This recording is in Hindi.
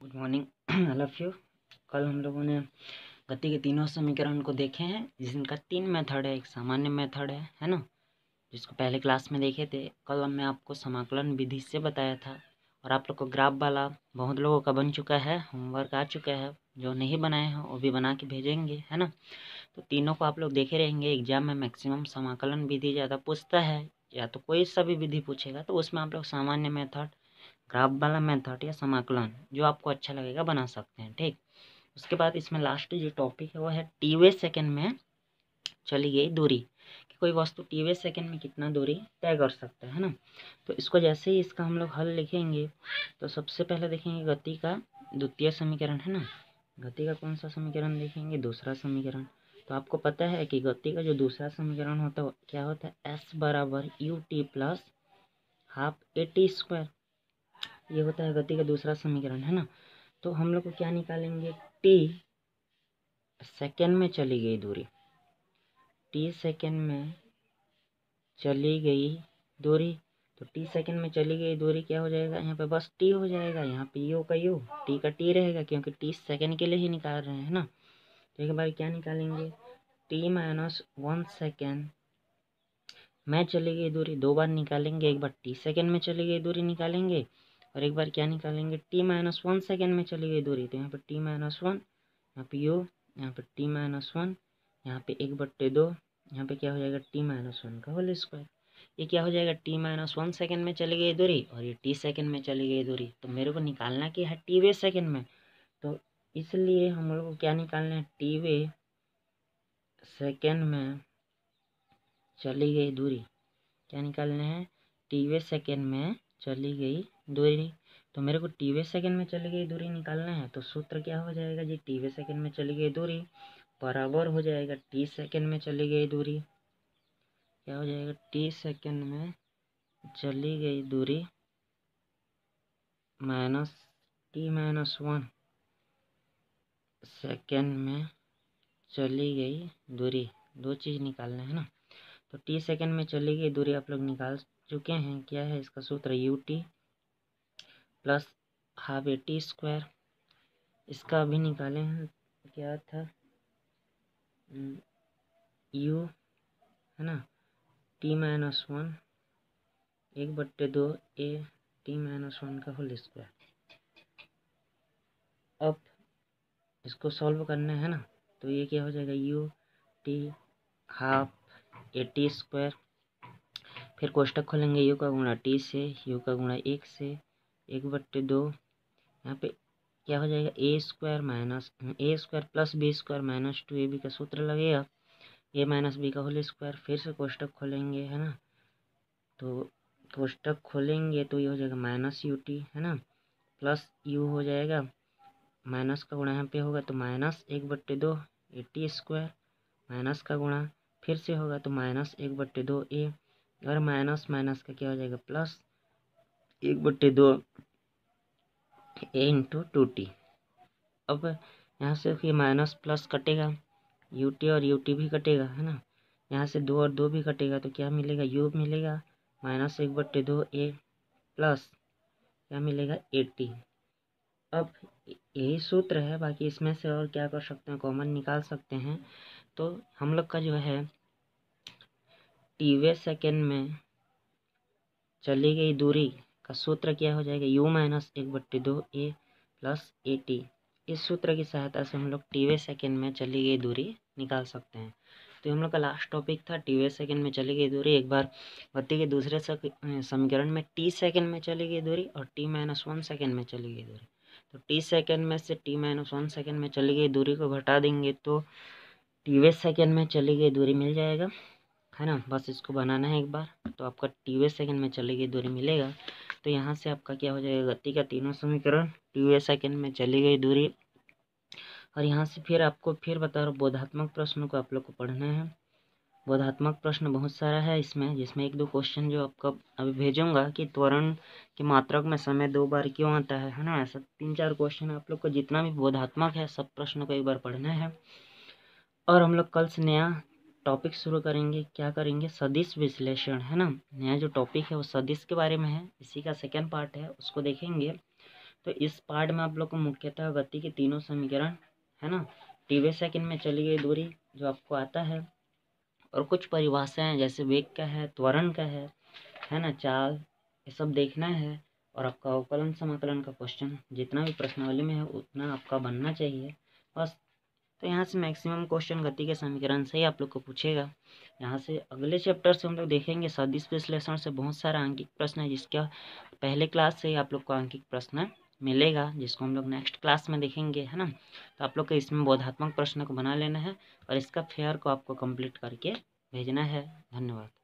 Good morning all of you. कल हम लोगों ने गति के तीनों समीकरण को देखे हैं, जिनका 3 मेथड है। एक सामान्य मेथड है ना, जिसको पहले क्लास में देखे थे। कल मैं आपको समाकलन विधि से बताया था, और आप लोग को ग्राफ वाला बहुत लोगों का बन चुका है, होमवर्क आ चुका है। जो नहीं बनाए हैं वो भी बना के भेजेंगे, है ना। तो तीनों को आप लोग देखे रहेंगे। एग्जाम में मैक्सिमम समाकलन विधि ज़्यादा पूछता है, या तो कोई सा भी विधि पूछेगा तो उसमें आप लोग सामान्य मेथड, ग्राफ वाला मेथड या समाकलन जो आपको अच्छा लगेगा बना सकते हैं, ठीक। उसके बाद इसमें लास्ट जो टॉपिक है वो है टीवे सेकंड में चली गई दूरी, कि कोई वस्तु टीवे सेकंड में कितना दूरी तय कर सकता है ना। तो इसको जैसे ही इसका हम लोग हल लिखेंगे, तो सबसे पहले देखेंगे गति का द्वितीय समीकरण, है ना। गति का कौन सा समीकरण देखेंगे? दूसरा समीकरण। तो आपको पता है कि गति का जो दूसरा समीकरण होता है क्या होता है? एस बराबर U T plus half A T square. ये होता है गति का दूसरा समीकरण, है ना। तो हम लोग को क्या निकालेंगे? टी सेकेंड में चली गई दूरी, टी सेकेंड में चली गई दूरी। तो टी सेकेंड में चली गई दूरी क्या हो जाएगा? यहाँ पे बस टी हो जाएगा, यहाँ पे यू का यू, टी का टी रहेगा, क्योंकि टी सेकेंड के लिए ही निकाल रहे हैं ना। तो एक बार क्या निकालेंगे? टी माइनस 1 सेकेंड में चली गई दूरी। दो बार निकालेंगे, एक बार टी सेकेंड में चली गई दूरी निकालेंगे, और एक बार क्या निकालेंगे? टी माइनस 1 सेकेंड में चली गई दूरी। तो यहाँ पे टी माइनस 1, यहाँ पे यू, यहाँ पे टी माइनस 1, यहाँ पे 1/2, यहाँ पे क्या हो जाएगा? टी माइनस 1 का होल स्क्वायर। ये क्या हो जाएगा? टी माइनस 1 सेकेंड में चली गई दूरी, और ये टी सेकेंड में चली गई दूरी। तो मेरे को निकालना क्या है? टी वे सेकेंड में। तो इसलिए हम लोग को क्या निकालना है? टी वे सेकेंड में चली गई दूरी। क्या निकालना है? टी वे सेकेंड में चली गई दूरी। तो मेरे को टी वे सेकेंड में चली गई दूरी निकालना है। तो सूत्र क्या हो जाएगा जी? टी वे सेकेंड में चली गई दूरी बराबर हो जाएगा टी सेकेंड में चली गई दूरी। क्या हो जाएगा? टी सेकेंड में चली गई दूरी माइनस टी माइनस 1 सेकेंड में चली गई दूरी। दो चीज़ निकालना है ना। तो टी सेकेंड में चली गई दूरी आप लोग निकाल चुके हैं। क्या है इसका सूत्र? U T plus half A T square. इसका अभी निकाले हैं, क्या था? यू, है ना, T minus 1 1/2 A T minus 1 का होल स्क्वायर। अब इसको सॉल्व करना है ना। तो ये क्या हो जाएगा? U T half A T square. फिर कोष्टक खोलेंगे, यू का गुणा टी से, यू का गुणा 1 से, 1/2। यहाँ पे क्या हो जाएगा? A square minus A square plus B square minus 2ab का सूत्र लगेगा, ए माइनस बी का होल स्क्वायर। फिर से कोष्टक खोलेंगे, है ना। तो कोष्टक खोलेंगे तो ये हो जाएगा माइनस यू टी, है ना, प्लस यू हो जाएगा, माइनस का गुणा यहाँ पे होगा तो minus 1/2 A T square, minus का गुणा फिर से होगा तो माइनस 1/2 ए, और माइनस माइनस का क्या हो जाएगा? प्लस 1/2 ए इंटू 2t। अब यहाँ से ये माइनस प्लस कटेगा, यू टी और यू टी भी कटेगा, है ना। यहाँ से 2 और 2 भी कटेगा, तो क्या मिलेगा? यू मिलेगा माइनस 1/2 ए प्लस क्या मिलेगा? 80। अब यही सूत्र है, बाकी इसमें से और क्या कर सकते हैं? कॉमन निकाल सकते हैं। तो हम लोग का जो है टीवे सेकेंड में चली गई दूरी का सूत्र क्या हो जाएगा? You minus 1/2 A plus A T. इस सूत्र की सहायता से हम लोग टीवे सेकेंड में चली गई दूरी निकाल सकते हैं। तो हम लोग का लास्ट टॉपिक था टीवे सेकेंड में चली गई दूरी। एक बार गति के दूसरे समीकरण में टी सेकेंड में चली गई दूरी और टी माइनस 1 सेकेंड में चली गई दूरी। तो टी सेकेंड में से टी माइनस 1 सेकेंड में चली गई दूरी को घटा देंगे तो टीवे सेकेंड में चली गई दूरी मिल जाएगा, है ना। बस इसको बनाना है एक बार, तो आपका टीवे सेकेंड में चली गई दूरी मिलेगा। तो यहाँ से आपका क्या हो जाएगा? गति का तीनों समीकरण, टीवे सेकेंड में चली गई दूरी। और यहाँ से फिर आपको फिर बता रहा हूँ, बोधात्मक प्रश्नों को आप लोग को पढ़ना है। बोधात्मक प्रश्न बहुत सारा है इसमें, जिसमें 1-2 क्वेश्चन जो आपका अभी भेजूंगा कि त्वरण के मात्रक में समय 2 बार क्यों आता है ना। ऐसा 3-4 क्वेश्चन आप लोग को जितना भी बोधात्मक है सब प्रश्नों को एक बार पढ़ना है। और हम लोग कल से नया टॉपिक शुरू करेंगे। क्या करेंगे? सदिश विश्लेषण, है ना। नया जो टॉपिक है वो सदिश के बारे में है, इसी का सेकेंड पार्ट है, उसको देखेंगे। तो इस पार्ट में आप लोग को मुख्यतः गति के तीनों समीकरण, है ना, टी सेकंड में चली गई दूरी जो आपको आता है, और कुछ परिभाषाएं जैसे वेग का है, त्वरण का है ना, चाल, ये सब देखना है। और आपका अवकलन समाकलन का क्वेश्चन जितना भी प्रश्नावली में है उतना आपका बनना चाहिए बस। तो यहाँ से मैक्सिमम क्वेश्चन गति के समीकरण से ही आप लोग को पूछेगा। यहाँ से अगले चैप्टर से हम लोग देखेंगे सदिश विश्लेषण से बहुत सारा अंकित प्रश्न है, जिसका पहले क्लास से ही आप लोग को अंकित प्रश्न मिलेगा, जिसको हम लोग नेक्स्ट क्लास में देखेंगे, है ना। तो आप लोग को इसमें बोधात्मक प्रश्न को बना लेना है और इसका फेयर को आपको कंप्लीट करके भेजना है। धन्यवाद।